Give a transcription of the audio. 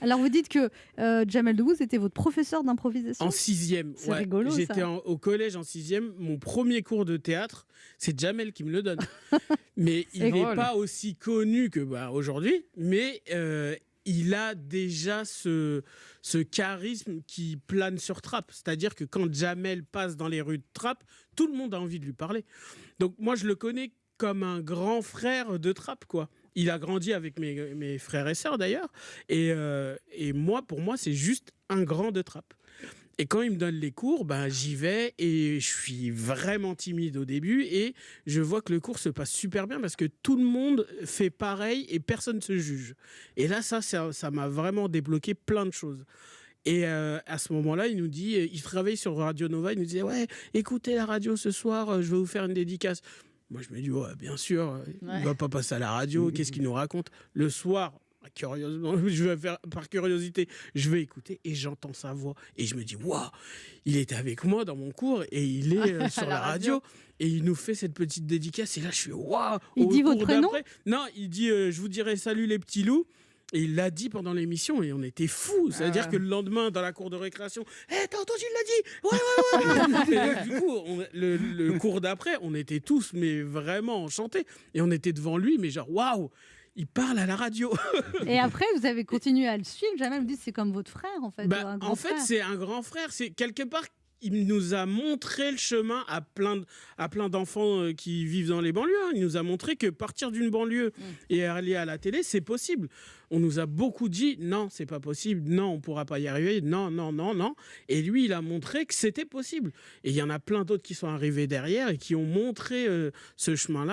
Alors vous dites que Jamel Debbouze était votre professeur d'improvisation. En 6e, C'est rigolo, ça. J'étais au collège en 6e. Mon premier cours de théâtre, c'est Jamel qui me le donne. Mais il n'est pas aussi connu que aujourd'hui. Mais il a déjà ce charisme qui plane sur Trappes. C'est-à-dire que quand Jamel passe dans les rues de Trappes, tout le monde a envie de lui parler. Donc moi, je le connais comme un grand frère de Trappes, quoi. Il a grandi avec mes frères et sœurs, d'ailleurs. Et moi, pour moi, c'est juste un grand de Trappes. Et quand il me donne les cours, j'y vais et je suis vraiment timide au début et je vois que le cours se passe super bien parce que tout le monde fait pareil et personne ne se juge. Et là, ça m'a vraiment débloqué plein de choses. Et à ce moment-là, il nous dit, il travaille sur Radio Nova, il nous disait, ouais, écoutez la radio ce soir, je vais vous faire une dédicace. Moi, je me dis, ouais, bien sûr, il ne va pas passer à la radio, qu'est-ce qu'il nous raconte? Le soir, curieusement, je vais faire par curiosité, je vais écouter et j'entends sa voix et je me dis waouh, il était avec moi dans mon cours et il est sur la radio et il nous fait cette petite dédicace et là je suis waouh. Il dit votre prénom? Non, il dit je vous dirai salut les petits loups. Et il l'a dit pendant l'émission et on était fous. C'est-à-dire que le lendemain, dans la cour de récréation, t'as entendu, il l'a dit. Ouais. Du coup, le cours d'après, on était tous mais vraiment enchantés. Et on était devant lui, mais genre, waouh, il parle à la radio. Et après, vous avez continué à le suivre. Jamel me dit c'est comme votre frère, en fait. En fait, c'est un grand frère. C'est quelque part... Il nous a montré le chemin à plein d'enfants qui vivent dans les banlieues. Il nous a montré que partir d'une banlieue et aller à la télé, c'est possible. On nous a beaucoup dit non, c'est pas possible, non, on pourra pas y arriver, non. Et lui, il a montré que c'était possible. Et il y en a plein d'autres qui sont arrivés derrière et qui ont montré ce chemin-là.